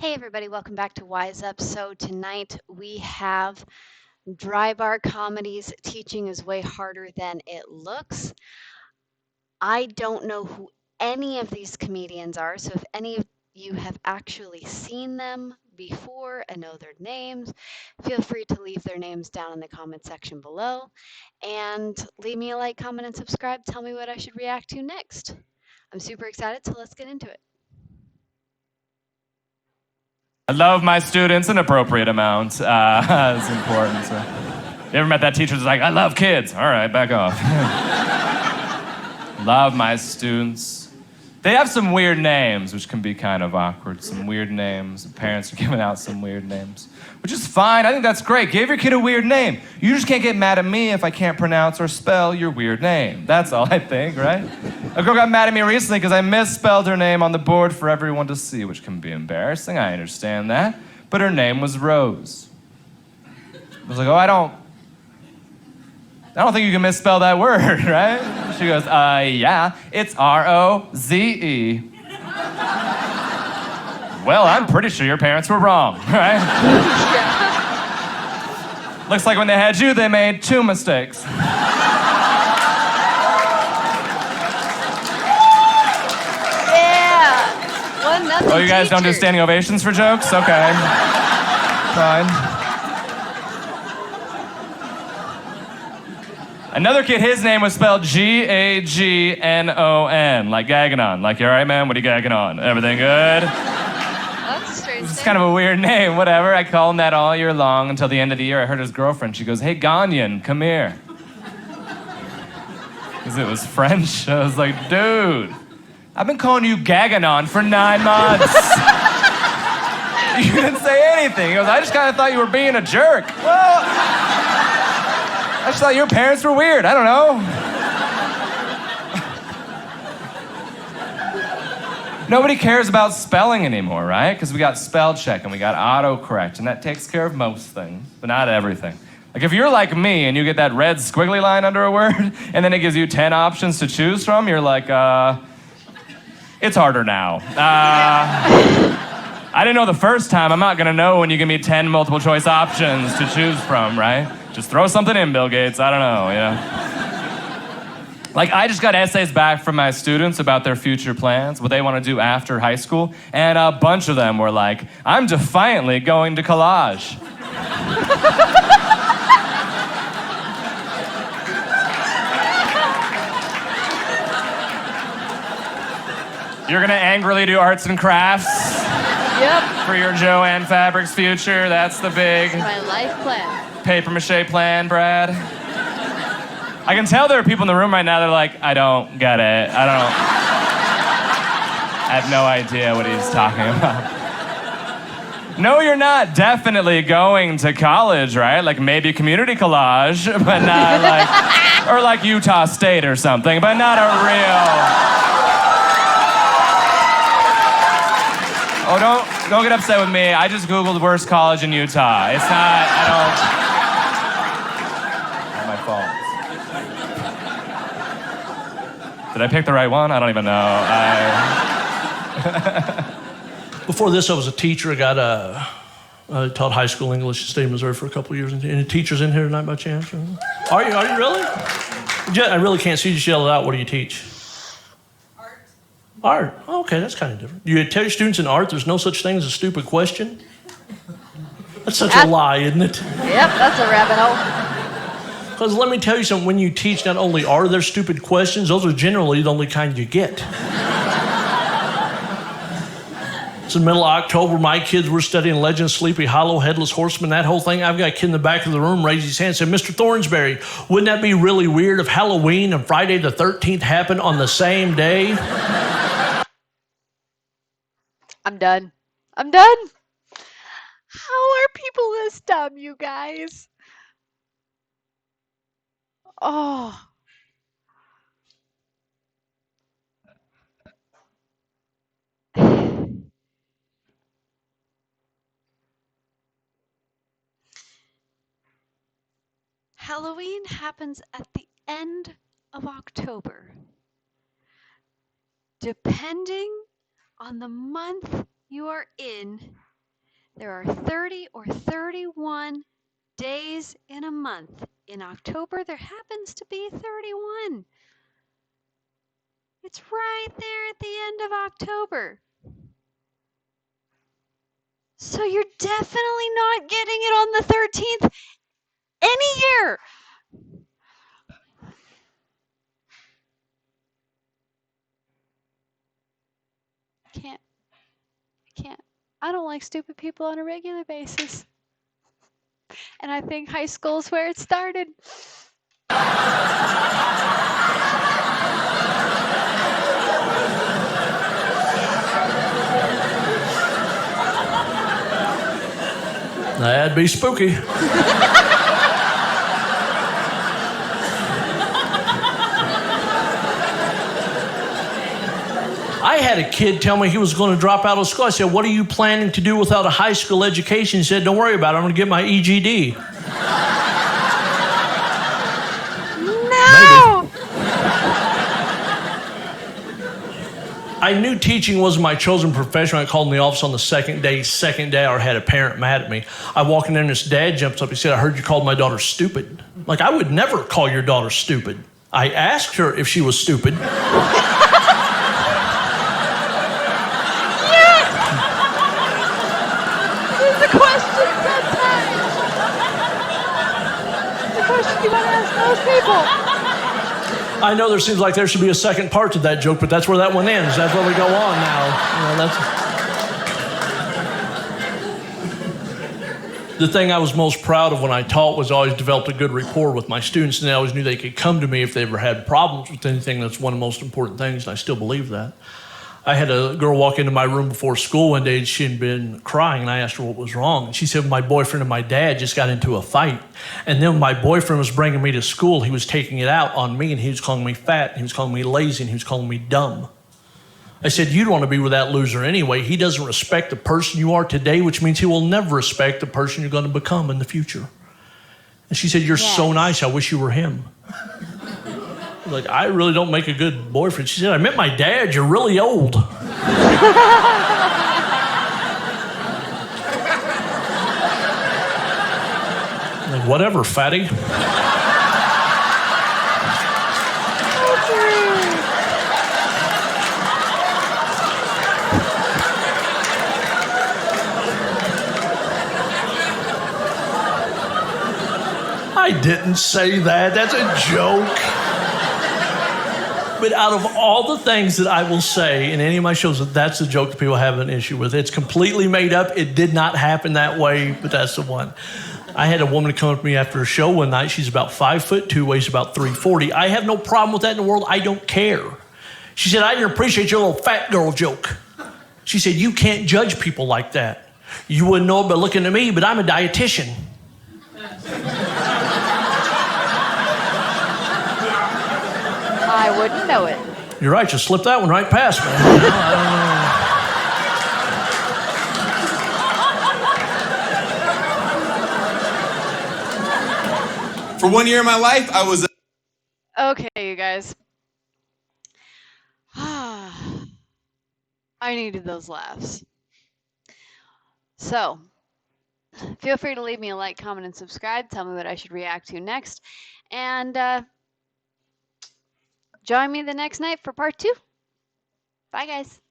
Hey everybody, welcome back to Wise Up. So tonight we have Dry Bar Comedies Teaching is Way Harder Than It Looks. I don't know who any of these comedians are, so if any of you have actually seen them before and know their names, feel free to leave their names down in the comment section below and leave me a like, comment, and subscribe. Tell me what I should react to next. I'm super excited, so let's get into it. I love my students an appropriate amount. It's important. So. You ever met that teacher that's like, I love kids? All right, back off. Love my students. They have some weird names, which can be kind of awkward. Some weird names. Parents are giving out some weird names, which is fine. I think that's great. Give your kid a weird name. You just can't get mad at me if I can't pronounce or spell your weird name. That's all I think, right? A girl got mad at me recently because I misspelled her name on the board for everyone to see, which can be embarrassing. I understand that. But her name was Rose. I was like, oh, I don't think you can misspell that word, right? She goes, yeah, it's R-O-Z-E. Well, I'm pretty sure your parents were wrong, right? Looks like when they had you, they made two mistakes. Yeah! 1-0 Oh, you guys don't do teachers. standing ovations for jokes? Okay. Fine. Another kid, his name was spelled G-A-G-N-O-N, like gagging on. Like, you all right, man? What are you gagging on? Everything good? That's a strange It's thing. kind of a weird name, whatever. I call him that all year long until the end of the year. I heard his girlfriend. She goes, hey, Ganyan, come here. Because it was French. I was like, dude, I've been calling you Gaganon for 9 months. You didn't say anything. He goes, I just kind of thought you were being a jerk. Well, I just thought your parents were weird. I don't know. Nobody cares about spelling anymore, right? Because we got spell check and we got autocorrect, and that takes care of most things, but not everything. Like if you're like me and you get that red squiggly line under a word, and then it gives you 10 options to choose from, you're like, it's harder now. I didn't know the first time. I'm not gonna know when you give me 10 multiple choice options to choose from, right? Just throw something in, Bill Gates. I don't know, Like, I just got essays back from my students about their future plans, what they want to do after high school, and a bunch of them were like, I'm defiantly going to collage. You're gonna angrily do arts and crafts Yep. for your Joanne Fabrics future. That's the big My life plan. paper mache plan, Brad. I can tell there are people in the room right now that are like, I don't get it. I have no idea what he's talking about. No, you're not definitely going to college, right? Like maybe community collage, but not like, or like Utah State or something, but not a real. Oh, don't get upset with me. I just Googled worst college in Utah. It's not, not my fault. Did I pick the right one? I don't even know. Before this, I was a teacher. I taught high school English in the state of Missouri for a couple of years. Any teachers in here tonight by chance? Are you really? I really can't see you. Just yell it out. What do you teach? Art. Oh, okay, that's kind of different. You tell your students in art there's no such thing as a stupid question? That's such a lie, isn't it? Yep, that's a rabbit hole. Because let me tell you something, when you teach, not only are there stupid questions, those are generally the only kind you get. It's in the middle of October, my kids were studying Legend of Sleepy Hollow, Headless Horseman, that whole thing. I've got a kid in the back of the room raise his hand and said, Mr. Thornsberry, wouldn't that be really weird if Halloween and Friday the 13th happened on the same day? I'm done. I'm done. How are people this dumb, you guys? Oh. Halloween happens at the end of October. Depending on the month you are in, There are 30 or 31 days in a month. In October, there happens to be 31. It's right there at the end of October. So you're definitely not getting it on the 13th any year. I can't. I don't like stupid people on a regular basis. And I think high school is where it started. That'd be spooky. I had a kid tell me he was going to drop out of school. I said, "What are you planning to do without a high school education?" He said, "Don't worry about it. I'm going to get my EGD." No! I knew teaching wasn't my chosen profession. I called in the office on the second day I had a parent mad at me. I walk in there and this dad jumps up. He said, "I heard you called my daughter stupid." Like, I would never call your daughter stupid. I asked her if she was stupid. You want to ask those people. I know there seems like there should be a second part to that joke, but that's where that one ends. That's where we go on now. The thing I was most proud of when I taught was I always developed a good rapport with my students, and they always knew they could come to me if they ever had problems with anything. That's one of the most important things, and I still believe that. I had a girl walk into my room before school one day, and she had been crying, and I asked her what was wrong. And she said, "My boyfriend and my dad just got into a fight. And then my boyfriend was bringing me to school. He was taking it out on me, and he was calling me fat, and he was calling me lazy, and he was calling me dumb." I said, "You'd want to be with that loser anyway. He doesn't respect the person you are today, which means he will never respect the person you're going to become in the future." And she said, "You're so nice. I wish you were him." Like, I really don't make a good boyfriend. She said, "I met my dad. You're really old." Like, whatever, fatty. I didn't say that. That's a joke. But out of all the things that I will say in any of my shows, that's the joke that people have an issue with. It's completely made up. It did not happen that way, but that's the one. I had a woman come up to me after a show one night. She's about 5'2", weighs about 340. I have no problem with that in the world. I don't care. She said, "I didn't appreciate your little fat girl joke." She said, "You can't judge people like that. You wouldn't know it by looking at me, but I'm a dietitian." I wouldn't know it. You're right, you slipped that one right past me. For 1 year of my life, I was... Okay, you guys. I needed those laughs. So, feel free to leave me a like, comment, and subscribe. Tell me what I should react to next. And join me the next night for part 2. Bye, guys.